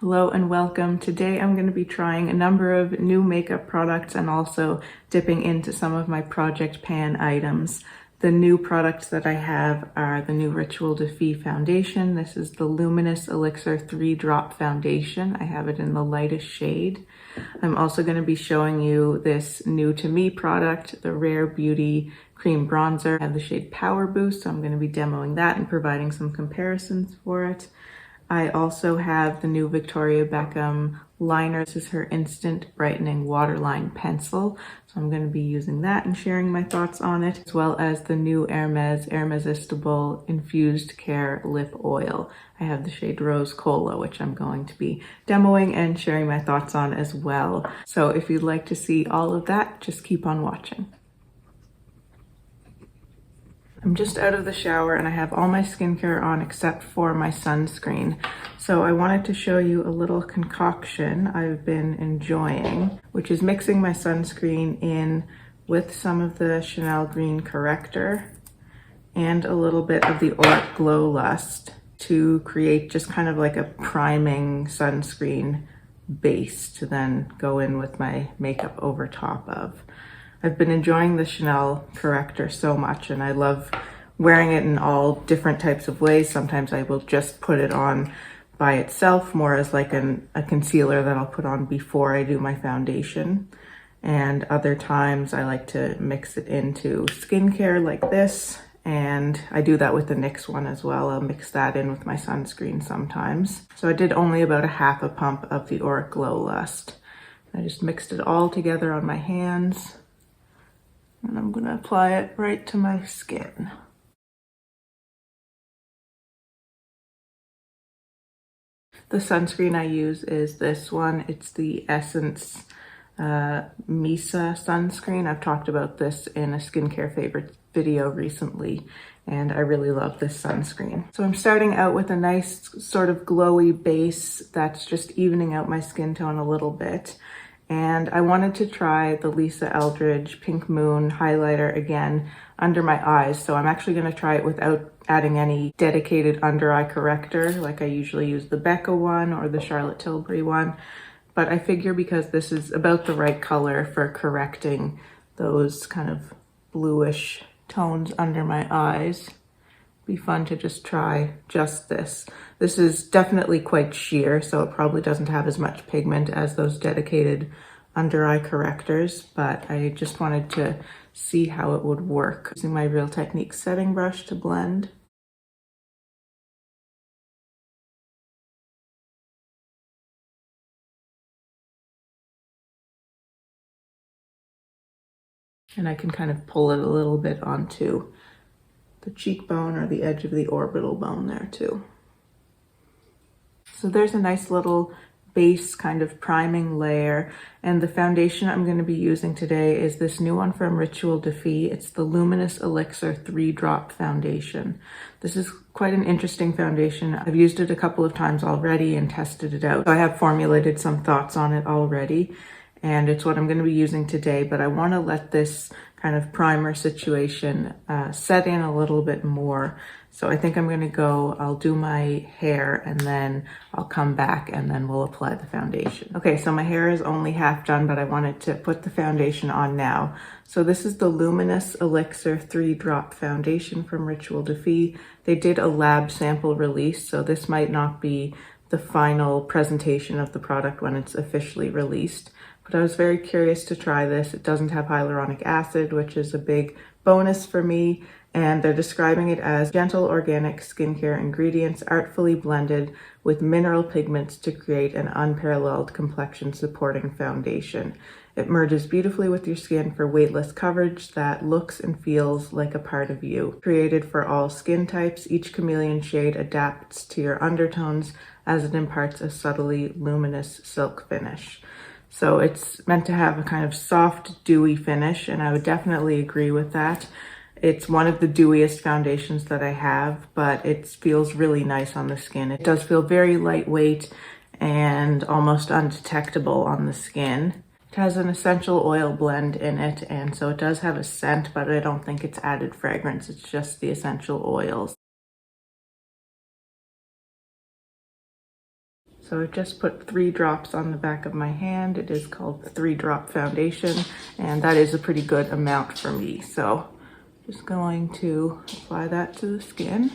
Hello and welcome. Today I'm going to be trying a number of new makeup products and also dipping into some of my Project Pan items. The new products that I have are the new Rituel de Fille foundation. This is the Luminous Elixir 3-drop foundation. I have it in the lightest shade. I'm also going to be showing you this new to me product, the Rare Beauty Cream Bronzer. I have the shade Power Boost, so I'm going to be demoing that and providing some comparisons for it. I also have the new Victoria Beckham liner. This is her Instant Brightening Waterline Pencil. So I'm going to be using that and sharing my thoughts on it, as well as the new Hermes Hermesistible Infused Care Lip Oil. I have the shade Rose Kola, which I'm going to be demoing and sharing my thoughts on as well. So if you'd like to see all of that, just keep on watching. I'm just out of the shower and I have all my skincare on except for my sunscreen. So I wanted to show you a little concoction I've been enjoying, which is mixing my sunscreen in with some of the Chanel Green Corrector and a little bit of the Auric Glow Lust to create just kind of like a priming sunscreen base to then go in with my makeup over top of. I've been enjoying the Chanel Corrector so much and I love wearing it in all different types of ways. Sometimes I will just put it on by itself, more as like a concealer that I'll put on before I do my foundation. And other times I like to mix it into skincare like this. And I do that with the NYX one as well. I'll mix that in with my sunscreen sometimes. So I did only about a half a pump of the Auric Glow Lust. I just mixed it all together on my hands. And I'm going to apply it right to my skin. The sunscreen I use is this one. It's the Essence Misa sunscreen. I've talked about this in a skincare favorite video recently, and I really love this sunscreen. So I'm starting out with a nice sort of glowy base that's just evening out my skin tone a little bit. And I wanted to try the Lisa Eldridge Pink Moon highlighter again under my eyes. So I'm actually going to try it without adding any dedicated under eye corrector like I usually use the Becca one or the Charlotte Tilbury one. But I figure because this is about the right color for correcting those kind of bluish tones under my eyes, it'd be fun to just try just this. This is definitely quite sheer, so it probably doesn't have as much pigment as those dedicated under eye correctors, but I just wanted to see how it would work. Using my Real Techniques setting brush to blend. And I can kind of pull it a little bit onto the cheekbone or the edge of the orbital bone there too. So there's a nice little base kind of priming layer, and the foundation I'm going to be using today is this new one from Rituel de Fille. It's the Luminous Elixir 3-drop foundation. This is quite an interesting foundation. I've used it a couple of times already and tested it out. So I have formulated some thoughts on it already, and it's what I'm going to be using today, but I want to let this kind of primer situation set in a little bit more. So I think I'm going to go, I'll do my hair and then I'll come back and then we'll apply the foundation. Okay, so my hair is only half done, but I wanted to put the foundation on now. So this is the Luminous Elixir 3-drop foundation from Rituel de Fille. They did a lab sample release, so this might not be the final presentation of the product when it's officially released. But I was very curious to try this. It doesn't have hyaluronic acid, which is a big bonus for me. And they're describing it as gentle organic skincare ingredients artfully blended with mineral pigments to create an unparalleled complexion supporting foundation. It merges beautifully with your skin for weightless coverage that looks and feels like a part of you. Created for all skin types, each chameleon shade adapts to your undertones as it imparts a subtly luminous silk finish. So it's meant to have a kind of soft, dewy finish, and I would definitely agree with that. It's one of the dewiest foundations that I have, but it feels really nice on the skin. It does feel very lightweight and almost undetectable on the skin. It has an essential oil blend in it, and so it does have a scent, but I don't think it's added fragrance. It's just the essential oils. So I just put 3 drops on the back of my hand. It is called 3-drop foundation, and that is a pretty good amount for me. So just going to apply that to the skin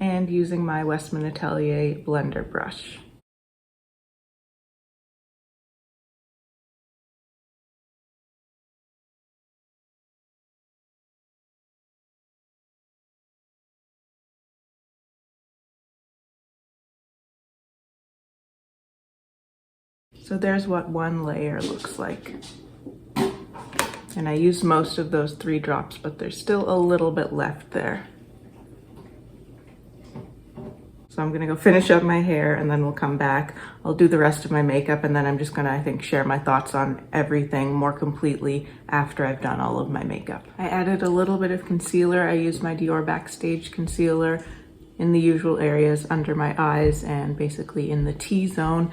and using my Westman Atelier blender brush. So there's what one layer looks like. And I used most of those 3 drops, but there's still a little bit left there. So I'm gonna go finish up my hair and then we'll come back. I'll do the rest of my makeup and then I'm just gonna, I think, share my thoughts on everything more completely after I've done all of my makeup. I added a little bit of concealer. I used my Dior Backstage concealer in the usual areas under my eyes and basically in the T-zone,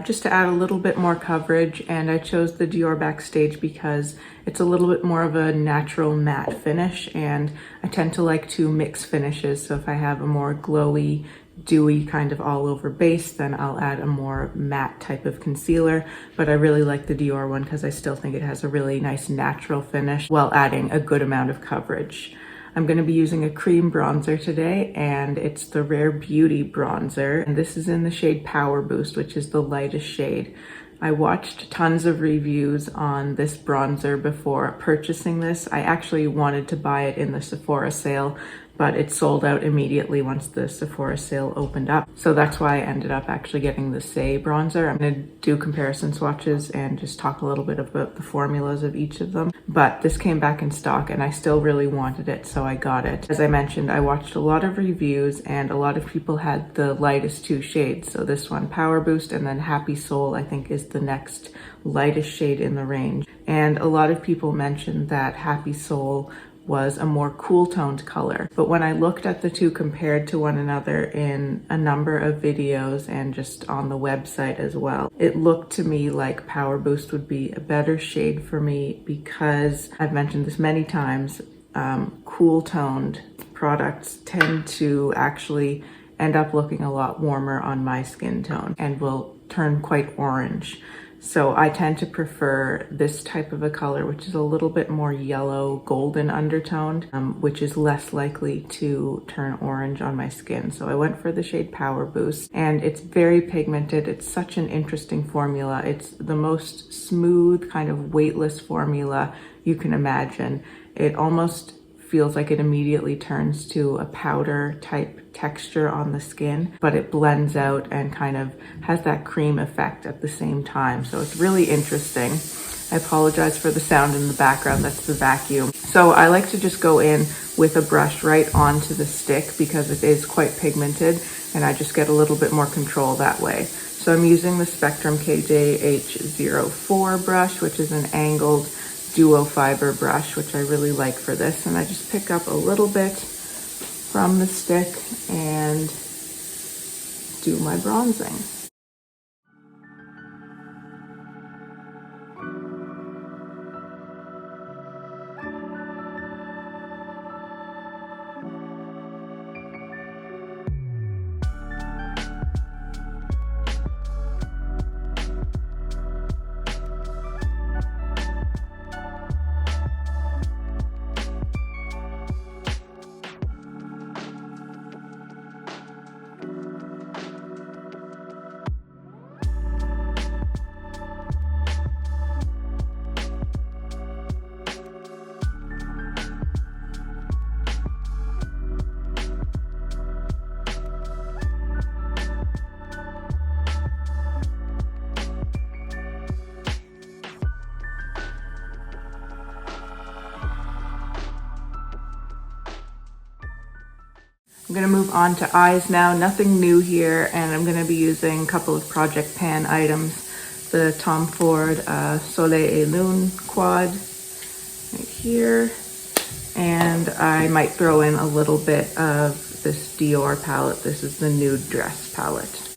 just to add a little bit more coverage. And I chose the Dior Backstage because it's a little bit more of a natural matte finish, and I tend to like to mix finishes. So if I have a more glowy, dewy kind of all over base, then I'll add a more matte type of concealer. But I really like the Dior one because I still think it has a really nice natural finish while adding a good amount of coverage. I'm going to be using a cream bronzer today, and it's the Rare Beauty bronzer, and this is in the shade Power Boost, which is the lightest shade. I watched tons of reviews on this bronzer before purchasing this. I actually wanted to buy it in the Sephora sale, but it sold out immediately once the Sephora sale opened up. So that's why I ended up actually getting the Say bronzer. I'm gonna do comparison swatches and just talk a little bit about the formulas of each of them. But this came back in stock and I still really wanted it, so I got it. As I mentioned, I watched a lot of reviews and a lot of people had the lightest 2 shades. So this one, Power Boost, and then Happy Soul, I think is the next lightest shade in the range. And a lot of people mentioned that Happy Soul was a more cool toned color. But when I looked at the 2 compared to one another in a number of videos and just on the website as well, it looked to me like Power Boost would be a better shade for me because I've mentioned this many times, cool toned products tend to actually end up looking a lot warmer on my skin tone and will turn quite orange. So I tend to prefer this type of a color, which is a little bit more yellow, golden undertoned, which is less likely to turn orange on my skin. So I went for the shade Power Boost, and it's very pigmented. It's such an interesting formula. It's the most smooth, kind of weightless formula you can imagine. It almost feels like it immediately turns to a powder type texture on the skin, but it blends out and kind of has that cream effect at the same time. So it's really interesting. I apologize for the sound in the background, that's the vacuum. So I like to just go in with a brush right onto the stick because it is quite pigmented and I just get a little bit more control that way. So I'm using the Spectrum KJH04 brush, which is an angled duo fiber brush, which I really like for this. And I just pick up a little bit from the stick and do my bronzing. I'm gonna move on to eyes now, nothing new here, and I'm gonna be using a couple of Project Pan items. The Tom Ford Soleil et Lune quad right here, and I might throw in a little bit of this Dior palette. This is the Nude Dress palette.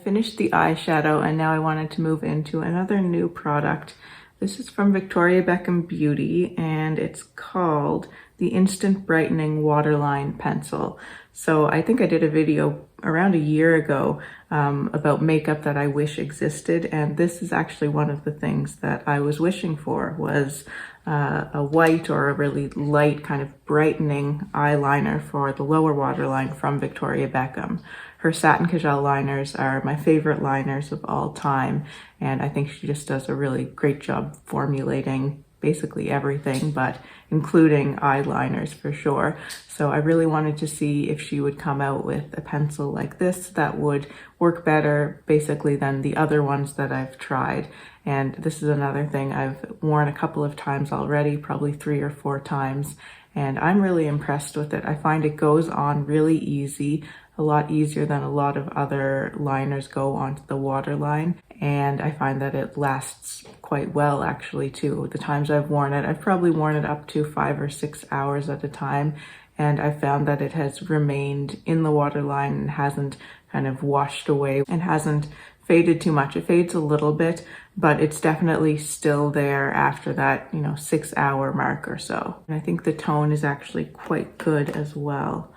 finished the eyeshadow and now I wanted to move into another new product. This is from Victoria Beckham Beauty and it's called the Instant Brightening Waterline Pencil. So I think I did a video around a year ago about makeup that I wish existed, and this is actually one of the things that I was wishing for, was a white or a really light kind of brightening eyeliner for the lower waterline from Victoria Beckham. Her Satin Kajal liners are my favorite liners of all time, and I think she just does a really great job formulating basically everything, but including eyeliners for sure. So I really wanted to see if she would come out with a pencil like this that would work better basically than the other ones that I've tried. And this is another thing I've worn a couple of times already, probably 3 or 4 times, and I'm really impressed with it. I find it goes on really easy, a lot easier than a lot of other liners go onto the waterline, and I find that it lasts quite well actually too. The times I've worn it, I've probably worn it up to 5 or 6 hours at a time, and I found that it has remained in the waterline and hasn't kind of washed away and hasn't faded too much. It fades a little bit, but it's definitely still there after that, 6-hour mark or so. And I think the tone is actually quite good as well.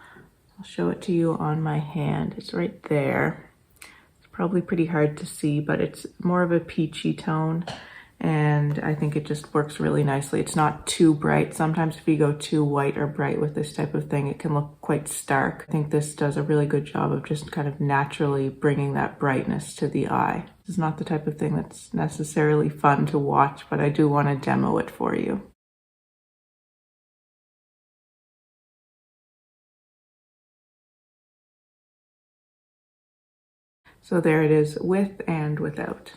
I'll show it to you on my hand. It's right there. It's probably pretty hard to see, but it's more of a peachy tone, and I think it just works really nicely. It's not too bright. Sometimes if you go too white or bright with this type of thing, it can look quite stark. I think this does a really good job of just kind of naturally bringing that brightness to the eye. This is not the type of thing that's necessarily fun to watch, but I do want to demo it for you. So there it is, with and without.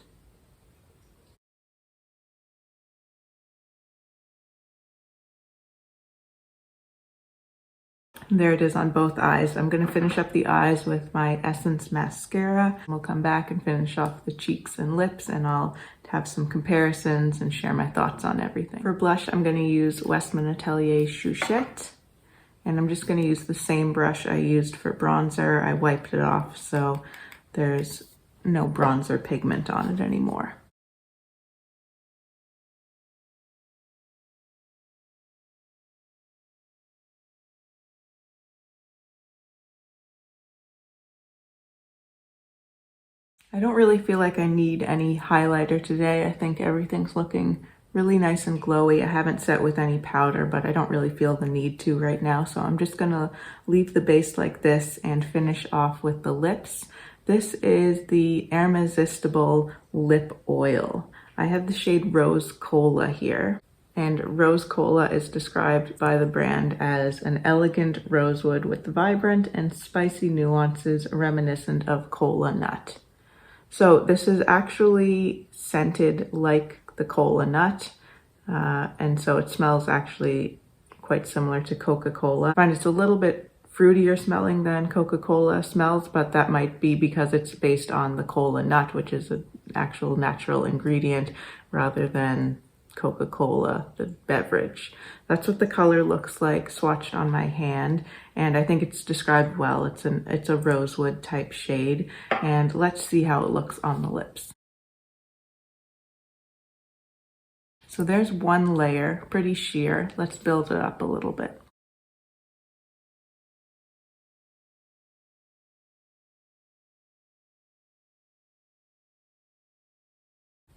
There it is on both eyes. I'm going to finish up the eyes with my Essence mascara. We'll come back and finish off the cheeks and lips, and I'll have some comparisons and share my thoughts on everything. For blush, I'm going to use Westman Atelier Chouchette, and I'm just going to use the same brush I used for bronzer. I wiped it off, so there's no bronzer pigment on it anymore. I don't really feel like I need any highlighter today. I think everything's looking really nice and glowy. I haven't set with any powder, but I don't really feel the need to right now. So I'm just gonna leave the base like this and finish off with the lips. This is the Hermesistible Lip Oil. I have the shade Rose Kola here. And Rose Kola is described by the brand as an elegant rosewood with vibrant and spicy nuances reminiscent of Kola nut. So this is actually scented like the Kola nut, and so it smells actually quite similar to Coca-Cola. I find it's a little bit fruitier smelling than Coca-Cola smells, but that might be because it's based on the Kola nut, which is an actual natural ingredient rather than Coca-Cola, the beverage. That's what the color looks like swatched on my hand, and I think it's described well. It's a rosewood type shade, and let's see how it looks on the lips. So there's one layer, pretty sheer. Let's build it up a little bit.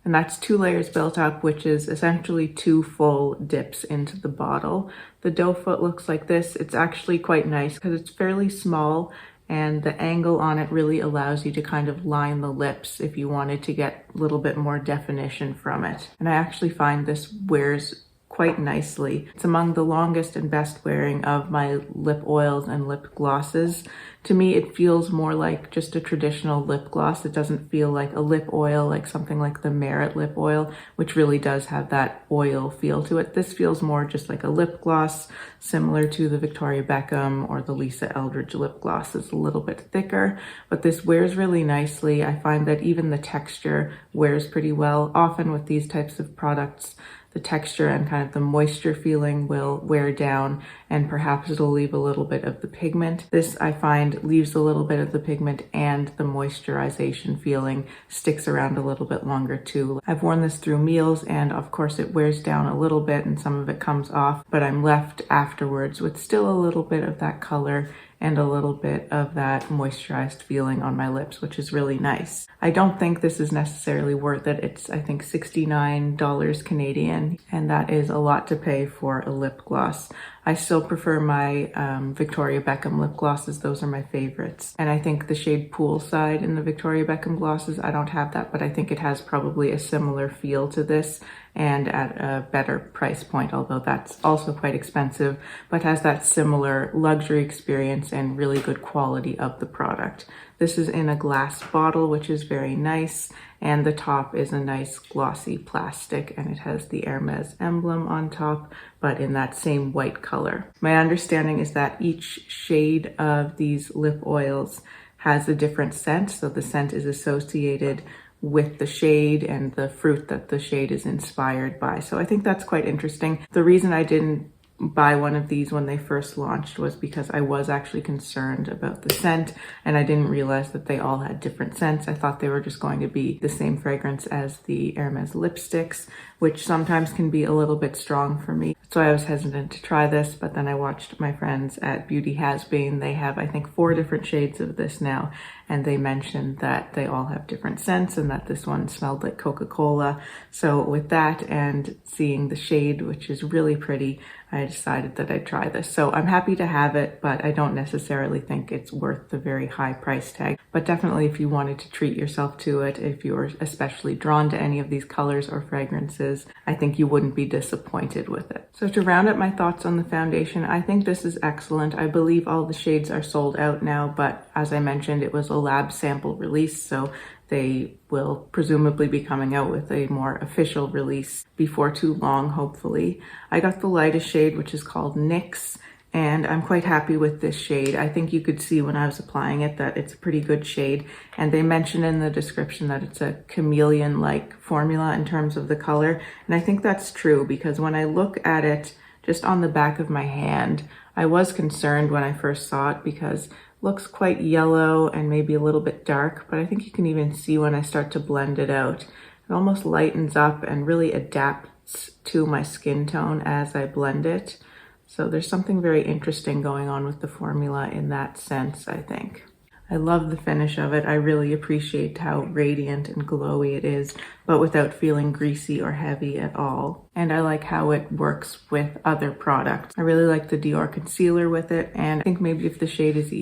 And that's 2 layers built up, which is essentially 2 full dips into the bottle. The doe foot looks like this. It's actually quite nice because it's fairly small, and the angle on it really allows you to kind of line the lips if you wanted to get a little bit more definition from it. And I actually find this wears quite nicely. It's among the longest and best wearing of my lip oils and lip glosses. To me, it feels more like just a traditional lip gloss. It doesn't feel like a lip oil, like something like the Merit lip oil, which really does have that oil feel to it. This feels more just like a lip gloss, similar to the Victoria Beckham or the Lisa Eldridge lip gloss. It's a little bit thicker, but this wears really nicely. I find that even the texture wears pretty well. Often with these types of products, the texture and kind of the moisture feeling will wear down, and perhaps it'll leave a little bit of the pigment. This, I find, leaves a little bit of the pigment, and the moisturization feeling sticks around a little bit longer too. I've worn this through meals, and of course it wears down a little bit and some of it comes off, but I'm left afterwards with still a little bit of that color and a little bit of that moisturized feeling on my lips, which is really nice. I don't think this is necessarily worth it. It's, I think, $69 Canadian, and that is a lot to pay for a lip gloss. I still prefer my Victoria Beckham lip glosses. Those are my favorites. And I think the shade Poolside in the Victoria Beckham glosses, I don't have that, but I think it has probably a similar feel to this and at a better price point, although that's also quite expensive, but has that similar luxury experience and really good quality of the product. This is in a glass bottle, which is very nice, and the top is a nice glossy plastic, and it has the Hermes emblem on top, but in that same white color. My understanding is that each shade of these lip oils has a different scent, so the scent is associated with the shade and the fruit that the shade is inspired by. So I think that's quite interesting. The reason I didn't buy one of these when they first launched was because I was actually concerned about the scent, and I didn't realize that they all had different scents. I thought they were just going to be the same fragrance as the Hermes lipsticks, which sometimes can be a little bit strong for me. So I was hesitant to try this, but then I watched my friends at Beauty Has Been. They have, I think, 4 different shades of this now, and they mentioned that they all have different scents and that this one smelled like Coca-Cola. So with that and seeing the shade, which is really pretty, I decided that I'd try this. So I'm happy to have it, but I don't necessarily think it's worth the very high price tag. But definitely if you wanted to treat yourself to it, if you were especially drawn to any of these colors or fragrances, I think you wouldn't be disappointed with it. So to round up my thoughts on the foundation, I think this is excellent. I believe all the shades are sold out now, but as I mentioned, it was a lab sample release, so they will presumably be coming out with a more official release before too long, hopefully. I got the lightest shade, which is called NYX, and I'm quite happy with this shade. I think you could see when I was applying it that it's a pretty good shade, and they mention in the description that it's a chameleon-like formula in terms of the color, and I think that's true because when I look at it just on the back of my hand, I was concerned when I first saw it because looks quite yellow and maybe a little bit dark, but I think you can even see when I start to blend it out. It almost lightens up and really adapts to my skin tone as I blend it. So there's something very interesting going on with the formula in that sense, I think. I love the finish of it. I really appreciate how radiant and glowy it is, but without feeling greasy or heavy at all. And I like how it works with other products. I really like the Dior concealer with it, and I think maybe if the shade is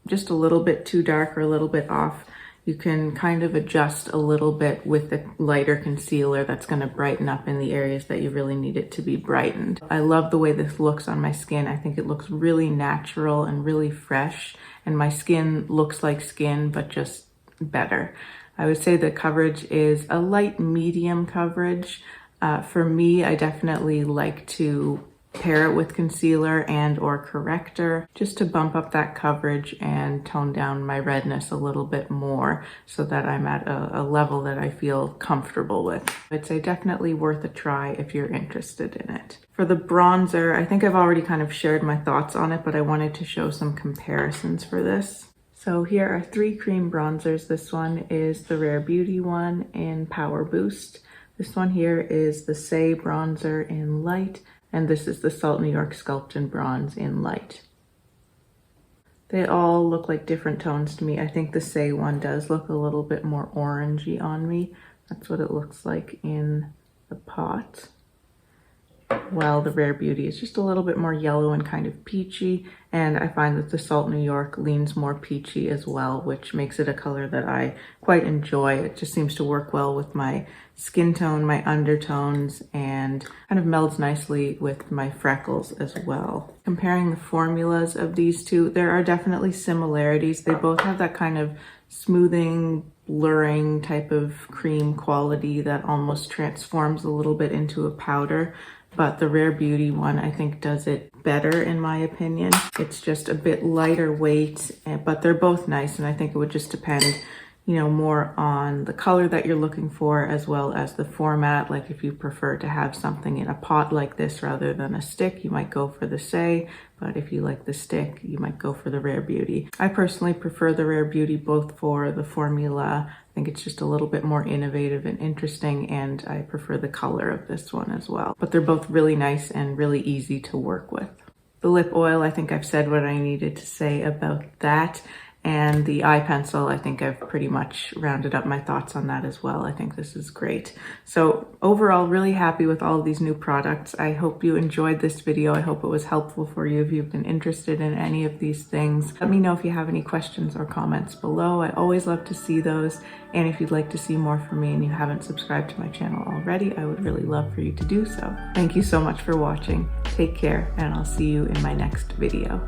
just a little bit too dark or a little bit off, you can kind of adjust a little bit with the lighter concealer that's going to brighten up in the areas that you really need it to be brightened. I love the way this looks on my skin. I think it looks really natural and really fresh, and my skin looks like skin, but just better. I would say the coverage is a light medium coverage. For me, I definitely like to pair it with concealer and or corrector just to bump up that coverage and tone down my redness a little bit more so that I'm at a level that I feel comfortable with. I'd say definitely worth a try if you're interested in it. For the bronzer, I think I've already kind of shared my thoughts on it, but I wanted to show some comparisons for this. So here are 3 cream bronzers. This one is the Rare Beauty one in Power Boost. This one here is the Say bronzer in Light, and this is the Salt New York Sculpt and Bronze in Light. They all look like different tones to me. I think the Say one does look a little bit more orangey on me. That's what it looks like in the pot. While the Rare Beauty is just a little bit more yellow and kind of peachy, and I find that the Salt New York leans more peachy as well, which makes it a color that I quite enjoy. It just seems to work well with my skin tone, my undertones, and kind of melds nicely with my freckles as well. Comparing the formulas of these two, there are definitely similarities. They both have that kind of smoothing, blurring type of cream quality that almost transforms a little bit into a powder. But the Rare Beauty one, I think, does it better in my opinion. It's just a bit lighter weight, but they're both nice, and I think it would just depend you know, more on the color that you're looking for, as well as the format. Like if you prefer to have something in a pot like this rather than a stick, you might go for the Say, but if you like the stick, you might go for the Rare Beauty. I personally prefer the Rare Beauty both for the formula. I think it's just a little bit more innovative and interesting, and I prefer the color of this one as well. But they're both really nice and really easy to work with. The lip oil, I think I've said what I needed to say about that. And the eye pencil, I think I've pretty much rounded up my thoughts on that as well. I think this is great. So overall, really happy with all of these new products. I hope you enjoyed this video. I hope it was helpful for you if you've been interested in any of these things. Let me know if you have any questions or comments below. I always love to see those. And if you'd like to see more from me and you haven't subscribed to my channel already, I would really love for you to do so. Thank you so much for watching. Take care, and I'll see you in my next video.